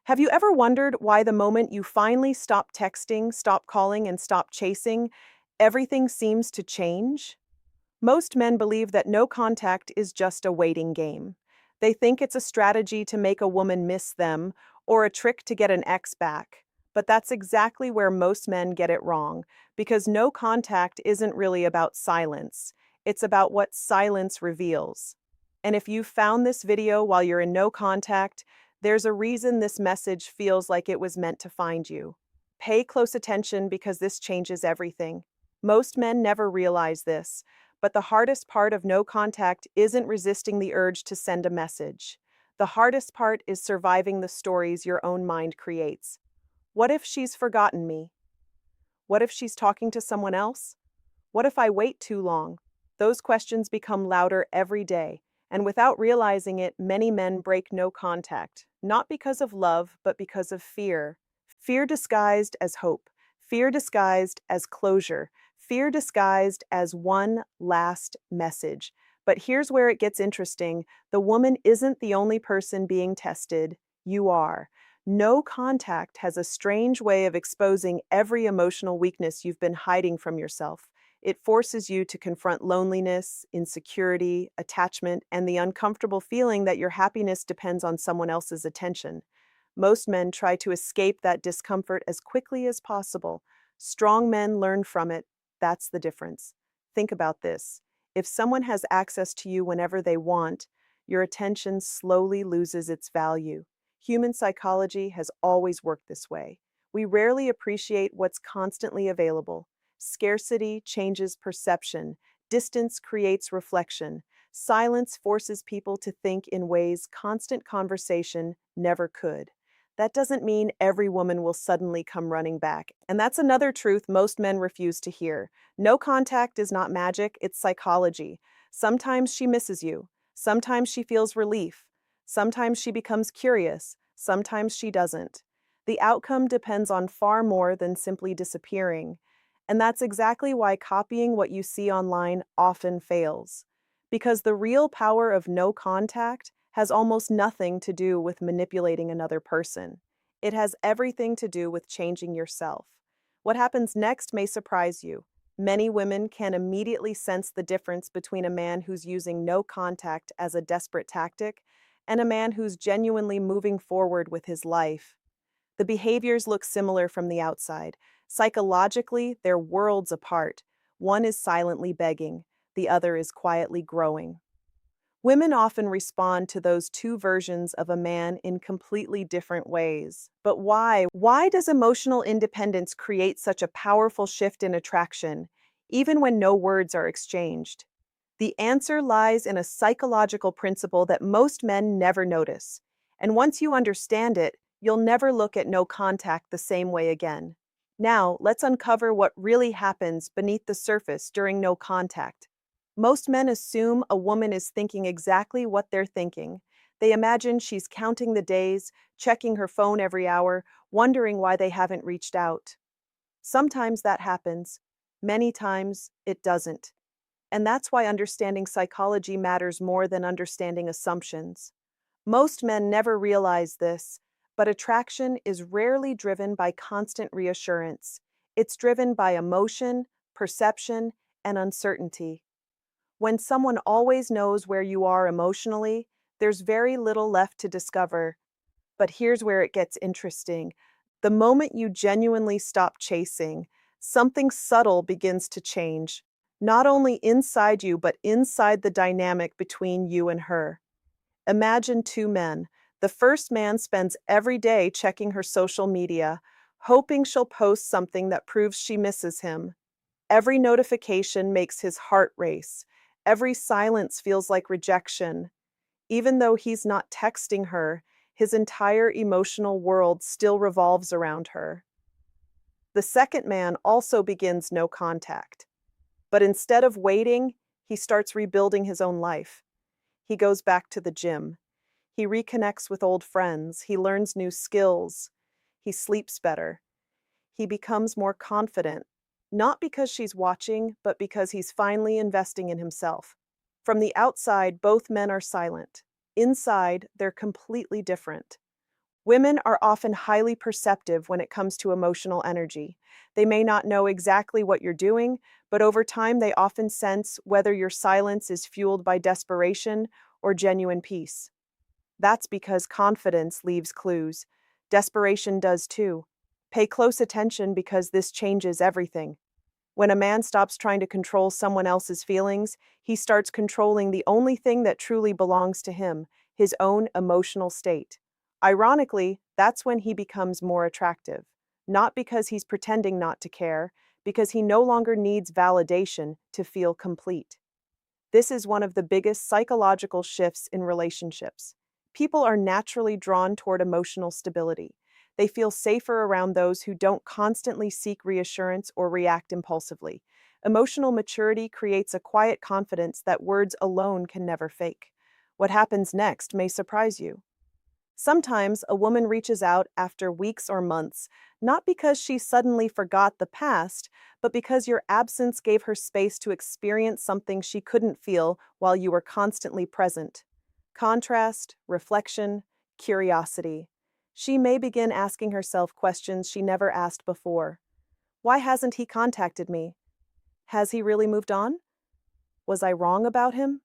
Have you ever wondered why the moment you finally stop texting, stop calling, and stop chasing, everything seems to change? Most men believe that no contact is just a waiting game. They think it's a strategy to make a woman miss them or a trick to get an ex back. But that's exactly where most men get it wrong, because no contact isn't really about silence. It's about what silence reveals. And if you found this video while you're in no contact, there's a reason this message feels like it was meant to find you. Pay close attention because this changes everything. Most men never realize this, but the hardest part of no contact isn't resisting the urge to send a message. The hardest part is surviving the stories your own mind creates. What if she's forgotten me? What if she's talking to someone else? What if I wait too long? Those questions become louder every day, and without realizing it, many men break no contact, not because of love, but because of fear. Fear disguised as hope, fear disguised as closure, fear disguised as one last message. But here's where it gets interesting. The woman isn't the only person being tested. You are. No contact has a strange way of exposing every emotional weakness you've been hiding from yourself. It forces you to confront loneliness, insecurity, attachment, and the uncomfortable feeling that your happiness depends on someone else's attention. Most men try to escape that discomfort as quickly as possible. Strong men learn from it. That's the difference. Think about this. If someone has access to you whenever they want, your attention slowly loses its value. Human psychology has always worked this way. We rarely appreciate what's constantly available. Scarcity changes perception. Distance creates reflection. Silence forces people to think in ways constant conversation never could. That doesn't mean every woman will suddenly come running back. And that's another truth most men refuse to hear. No contact is not magic, it's psychology. Sometimes she misses you. Sometimes she feels relief. Sometimes she becomes curious. Sometimes she doesn't. The outcome depends on far more than simply disappearing. And that's exactly why copying what you see online often fails. Because the real power of no contact has almost nothing to do with manipulating another person. It has everything to do with changing yourself. What happens next may surprise you. Many women can immediately sense the difference between a man who's using no contact as a desperate tactic and a man who's genuinely moving forward with his life. The behaviors look similar from the outside. Psychologically, they're worlds apart. One is silently begging, the other is quietly growing. Women often respond to those two versions of a man in completely different ways. But why? Why does emotional independence create such a powerful shift in attraction, even when no words are exchanged? The answer lies in a psychological principle that most men never notice. And once you understand it, you'll never look at no contact the same way again. Now, let's uncover what really happens beneath the surface during no contact. Most men assume a woman is thinking exactly what they're thinking. They imagine she's counting the days, checking her phone every hour, wondering why they haven't reached out. Sometimes that happens. Many times it doesn't. And that's why understanding psychology matters more than understanding assumptions. Most men never realize this, but attraction is rarely driven by constant reassurance. It's driven by emotion, perception, and uncertainty. When someone always knows where you are emotionally, there's very little left to discover. But here's where it gets interesting. The moment you genuinely stop chasing, something subtle begins to change, not only inside you, but inside the dynamic between you and her. Imagine two men. The first man spends every day checking her social media, hoping she'll post something that proves she misses him. Every notification makes his heart race. Every silence feels like rejection. Even though he's not texting her, his entire emotional world still revolves around her. The second man also begins no contact. But instead of waiting, he starts rebuilding his own life. He goes back to the gym. He reconnects with old friends. He learns new skills. He sleeps better. He becomes more confident, not because she's watching, but because he's finally investing in himself. From the outside, both men are silent. Inside, they're completely different. Women are often highly perceptive when it comes to emotional energy. They may not know exactly what you're doing, but over time they often sense whether your silence is fueled by desperation or genuine peace. That's because confidence leaves clues. Desperation does too. Pay close attention because this changes everything. When a man stops trying to control someone else's feelings, he starts controlling the only thing that truly belongs to him, his own emotional state. Ironically, that's when he becomes more attractive. Not because he's pretending not to care, because he no longer needs validation to feel complete. This is one of the biggest psychological shifts in relationships. People are naturally drawn toward emotional stability. They feel safer around those who don't constantly seek reassurance or react impulsively. Emotional maturity creates a quiet confidence that words alone can never fake. What happens next may surprise you. Sometimes a woman reaches out after weeks or months, not because she suddenly forgot the past, but because your absence gave her space to experience something she couldn't feel while you were constantly present. Contrast, reflection, curiosity. She may begin asking herself questions she never asked before. Why hasn't he contacted me? Has he really moved on? Was I wrong about him?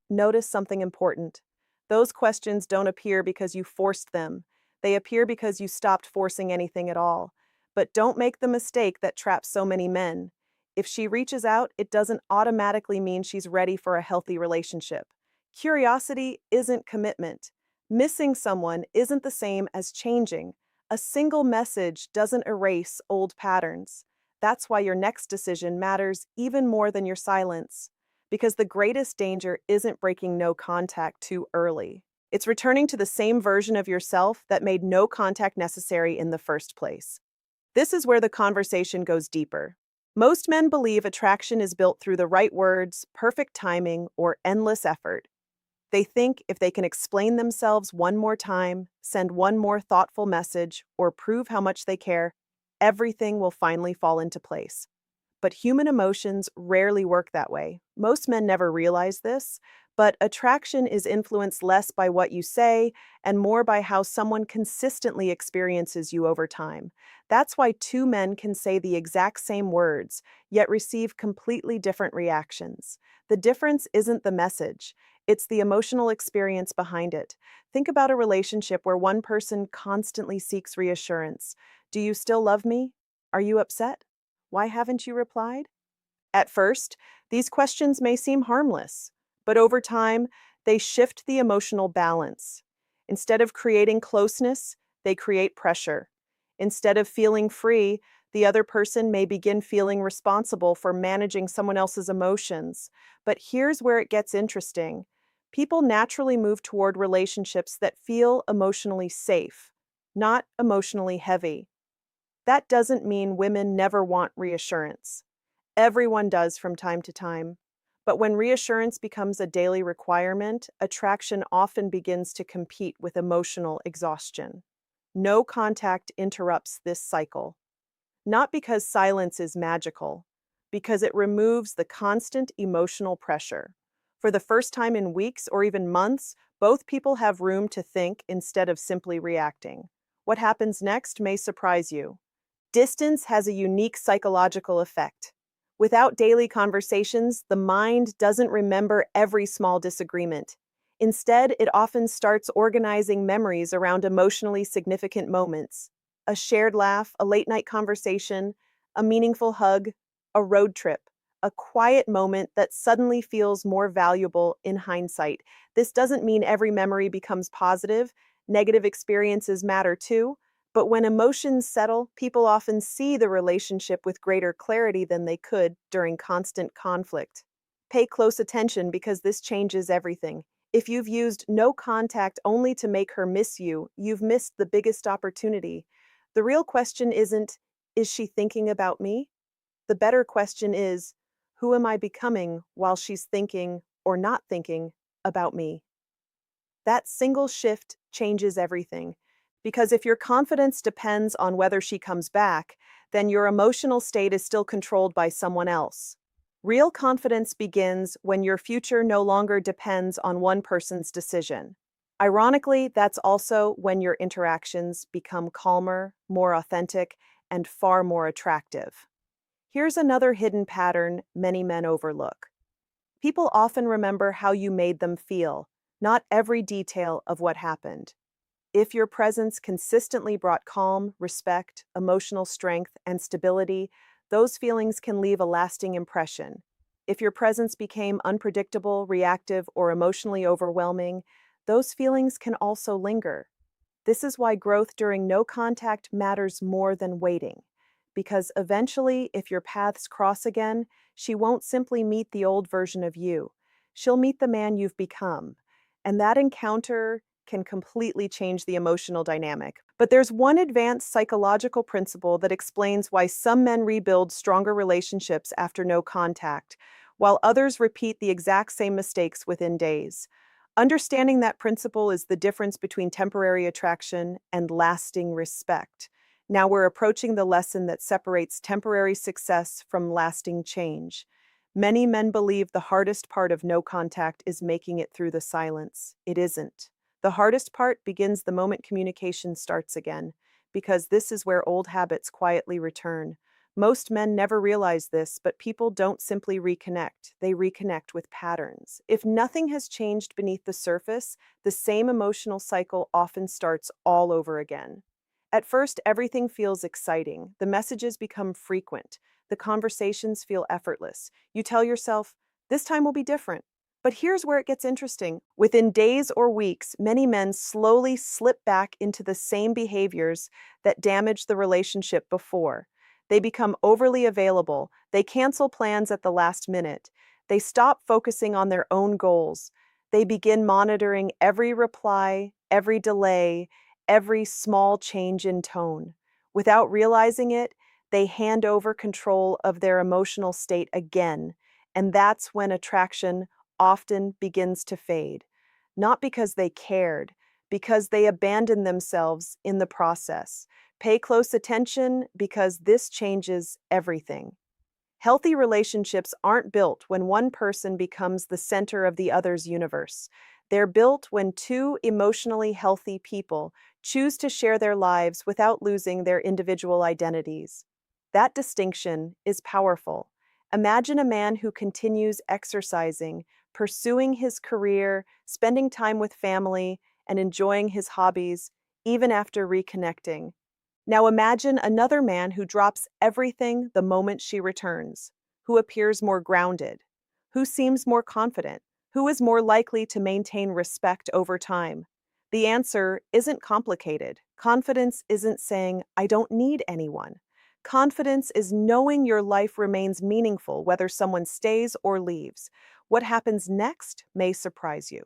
Notice something important. Those questions don't appear because you forced them. They appear because you stopped forcing anything at all. But don't make the mistake that traps so many men. If she reaches out, it doesn't automatically mean she's ready for a healthy relationship. Curiosity isn't commitment. Missing someone isn't the same as changing. A single message doesn't erase old patterns. That's why your next decision matters even more than your silence. Because the greatest danger isn't breaking no contact too early. It's returning to the same version of yourself that made no contact necessary in the first place. This is where the conversation goes deeper. Most men believe attraction is built through the right words, perfect timing, or endless effort. They think if they can explain themselves one more time, send one more thoughtful message, or prove how much they care, everything will finally fall into place. But human emotions rarely work that way. Most men never realize this, but attraction is influenced less by what you say and more by how someone consistently experiences you over time. That's why two men can say the exact same words, yet receive completely different reactions. The difference isn't the message, it's the emotional experience behind it. Think about a relationship where one person constantly seeks reassurance. Do you still love me? Are you upset? Why haven't you replied? At first, these questions may seem harmless, but over time, they shift the emotional balance. Instead of creating closeness, they create pressure. Instead of feeling free, the other person may begin feeling responsible for managing someone else's emotions. But here's where it gets interesting. People naturally move toward relationships that feel emotionally safe, not emotionally heavy. That doesn't mean women never want reassurance. Everyone does from time to time. But when reassurance becomes a daily requirement, attraction often begins to compete with emotional exhaustion. No contact interrupts this cycle. Not because silence is magical, because it removes the constant emotional pressure. For the first time in weeks or even months, both people have room to think instead of simply reacting. What happens next may surprise you. Distance has a unique psychological effect. Without daily conversations, the mind doesn't remember every small disagreement. Instead, it often starts organizing memories around emotionally significant moments. A shared laugh, a late night conversation, a meaningful hug, a road trip, a quiet moment that suddenly feels more valuable in hindsight. This doesn't mean every memory becomes positive. Negative experiences matter too. But when emotions settle, people often see the relationship with greater clarity than they could during constant conflict. Pay close attention because this changes everything. If you've used no contact only to make her miss you, you've missed the biggest opportunity. The real question isn't, is she thinking about me? The better question is, who am I becoming while she's thinking or not thinking about me? That single shift changes everything. Because if your confidence depends on whether she comes back, then your emotional state is still controlled by someone else. Real confidence begins when your future no longer depends on one person's decision. Ironically, that's also when your interactions become calmer, more authentic, and far more attractive. Here's another hidden pattern many men overlook. People often remember how you made them feel, not every detail of what happened. If your presence consistently brought calm, respect, emotional strength, and stability, those feelings can leave a lasting impression. If your presence became unpredictable, reactive, or emotionally overwhelming, those feelings can also linger. This is why growth during no contact matters more than waiting. Because eventually, if your paths cross again, she won't simply meet the old version of you. She'll meet the man you've become. And that encounter can completely change the emotional dynamic. But there's one advanced psychological principle that explains why some men rebuild stronger relationships after no contact, while others repeat the exact same mistakes within days. Understanding that principle is the difference between temporary attraction and lasting respect. Now we're approaching the lesson that separates temporary success from lasting change. Many men believe the hardest part of no contact is making it through the silence. It isn't. The hardest part begins the moment communication starts again, because this is where old habits quietly return. Most men never realize this, but people don't simply reconnect, they reconnect with patterns. If nothing has changed beneath the surface, the same emotional cycle often starts all over again. At first, everything feels exciting. The messages become frequent. The conversations feel effortless. You tell yourself, this time will be different. But here's where it gets interesting. Within days or weeks, many men slowly slip back into the same behaviors that damaged the relationship before. They become overly available. They cancel plans at the last minute. They stop focusing on their own goals. They begin monitoring every reply, every delay, every small change in tone. Without realizing it, they hand over control of their emotional state again, and that's when attraction often begins to fade. Not because they cared, because they abandoned themselves in the process. Pay close attention because this changes everything. Healthy relationships aren't built when one person becomes the center of the other's universe. They're built when two emotionally healthy people choose to share their lives without losing their individual identities. That distinction is powerful. Imagine a man who continues exercising, pursuing his career, spending time with family, and enjoying his hobbies, even after reconnecting. Now imagine another man who drops everything the moment she returns, who appears more grounded, who seems more confident, who is more likely to maintain respect over time. The answer isn't complicated. Confidence isn't saying, I don't need anyone. Confidence is knowing your life remains meaningful whether someone stays or leaves. What happens next may surprise you.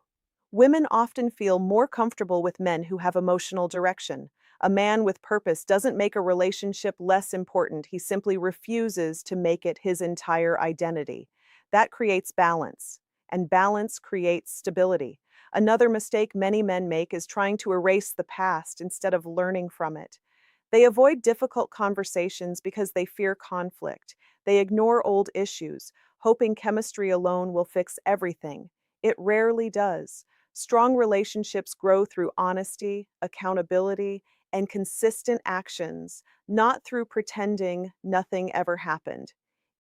Women often feel more comfortable with men who have emotional direction. A man with purpose doesn't make a relationship less important, he simply refuses to make it his entire identity. That creates balance, and balance creates stability. Another mistake many men make is trying to erase the past instead of learning from it. They avoid difficult conversations because they fear conflict. They ignore old issues, hoping chemistry alone will fix everything. It rarely does. Strong relationships grow through honesty, accountability, and consistent actions, not through pretending nothing ever happened.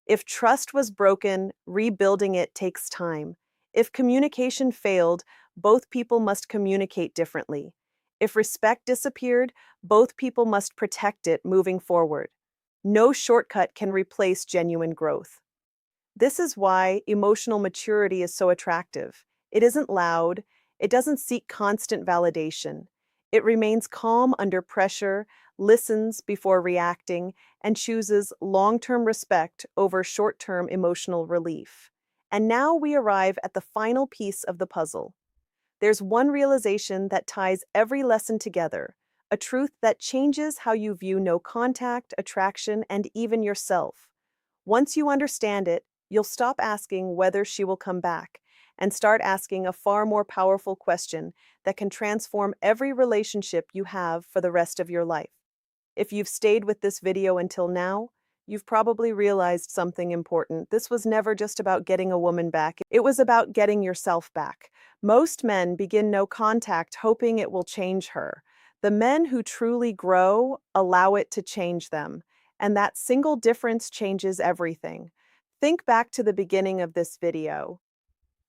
If trust was broken, rebuilding it takes time. If communication failed, both people must communicate differently. If respect disappeared, both people must protect it moving forward. No shortcut can replace genuine growth. This is why emotional maturity is so attractive. It isn't loud, it doesn't seek constant validation. It remains calm under pressure, listens before reacting, and chooses long term respect over short term emotional relief. And now we arrive at the final piece of the puzzle. There's one realization that ties every lesson together, a truth that changes how you view no contact, attraction, and even yourself. Once you understand it, you'll stop asking whether she will come back and start asking a far more powerful question that can transform every relationship you have for the rest of your life. If you've stayed with this video until now, you've probably realized something important. This was never just about getting a woman back, it was about getting yourself back. Most men begin no contact hoping it will change her. The men who truly grow allow it to change them, and that single difference changes everything. Think back to the beginning of this video.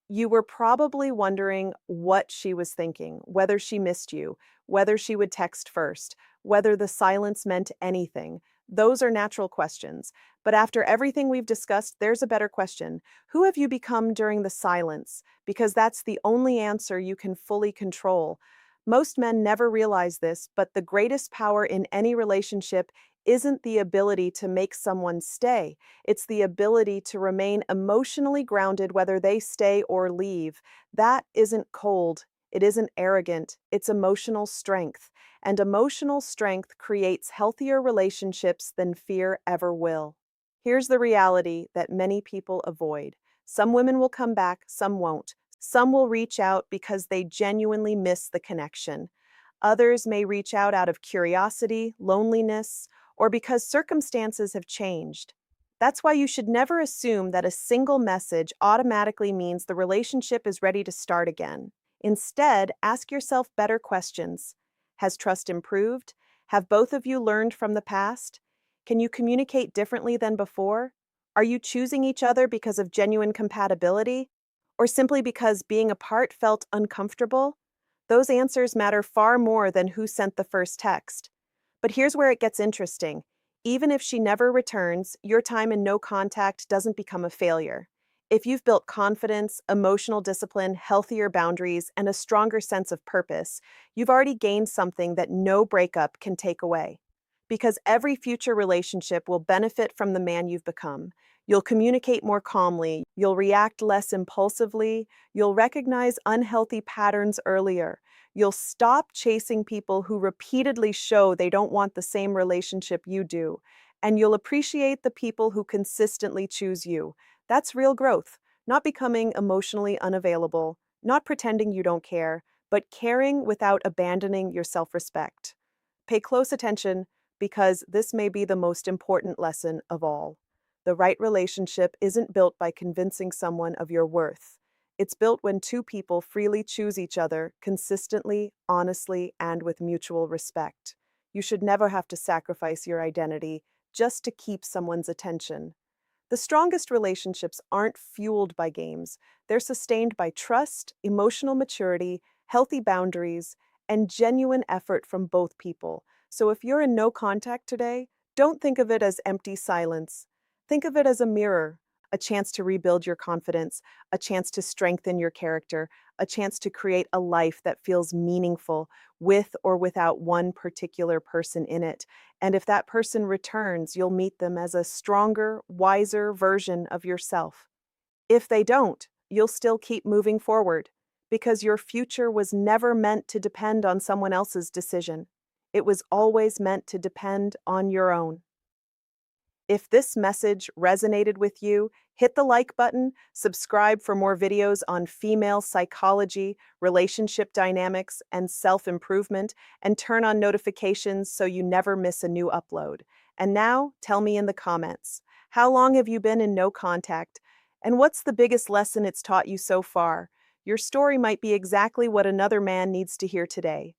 You were probably wondering what she was thinking, whether she missed you, whether she would text first, whether the silence meant anything. Those are natural questions. But after everything we've discussed, there's a better question. Who have you become during the silence? Because that's the only answer you can fully control. Most men never realize this, but the greatest power in any relationship isn't the ability to make someone stay. It's the ability to remain emotionally grounded whether they stay or leave. That isn't cold. It isn't arrogant. It's emotional strength. And emotional strength creates healthier relationships than fear ever will. Here's the reality that many people avoid. Some women will come back, some won't. Some will reach out because they genuinely miss the connection. Others may reach out of curiosity, loneliness, or because circumstances have changed. That's why you should never assume that a single message automatically means the relationship is ready to start again. Instead, ask yourself better questions. Has trust improved? Have both of you learned from the past? Can you communicate differently than before? Are you choosing each other because of genuine compatibility? Or simply because being apart felt uncomfortable? Those answers matter far more than who sent the first text. But here's where it gets interesting. Even if she never returns, your time in no contact doesn't become a failure. If you've built confidence, emotional discipline, healthier boundaries, and a stronger sense of purpose, you've already gained something that no breakup can take away. Because every future relationship will benefit from the man you've become. You'll communicate more calmly, you'll react less impulsively, you'll recognize unhealthy patterns earlier. You'll stop chasing people who repeatedly show they don't want the same relationship you do. And you'll appreciate the people who consistently choose you. That's real growth, not becoming emotionally unavailable, not pretending you don't care, but caring without abandoning your self respect. Pay close attention because this may be the most important lesson of all. The right relationship isn't built by convincing someone of your worth. It's built when two people freely choose each other, consistently, honestly, and with mutual respect. You should never have to sacrifice your identity just to keep someone's attention. The strongest relationships aren't fueled by games. They're sustained by trust, emotional maturity, healthy boundaries, and genuine effort from both people. So if you're in no contact today, don't think of it as empty silence. Think of it as a mirror, a chance to rebuild your confidence, a chance to strengthen your character, a chance to create a life that feels meaningful with or without one particular person in it. And if that person returns, you'll meet them as a stronger, wiser version of yourself. If they don't, you'll still keep moving forward because your future was never meant to depend on someone else's decision. It was always meant to depend on your own. If this message resonated with you, hit the like button, subscribe for more videos on female psychology, relationship dynamics, and self-improvement, and turn on notifications so you never miss a new upload. And now, tell me in the comments, how long have you been in no contact? And what's the biggest lesson it's taught you so far? Your story might be exactly what another man needs to hear today.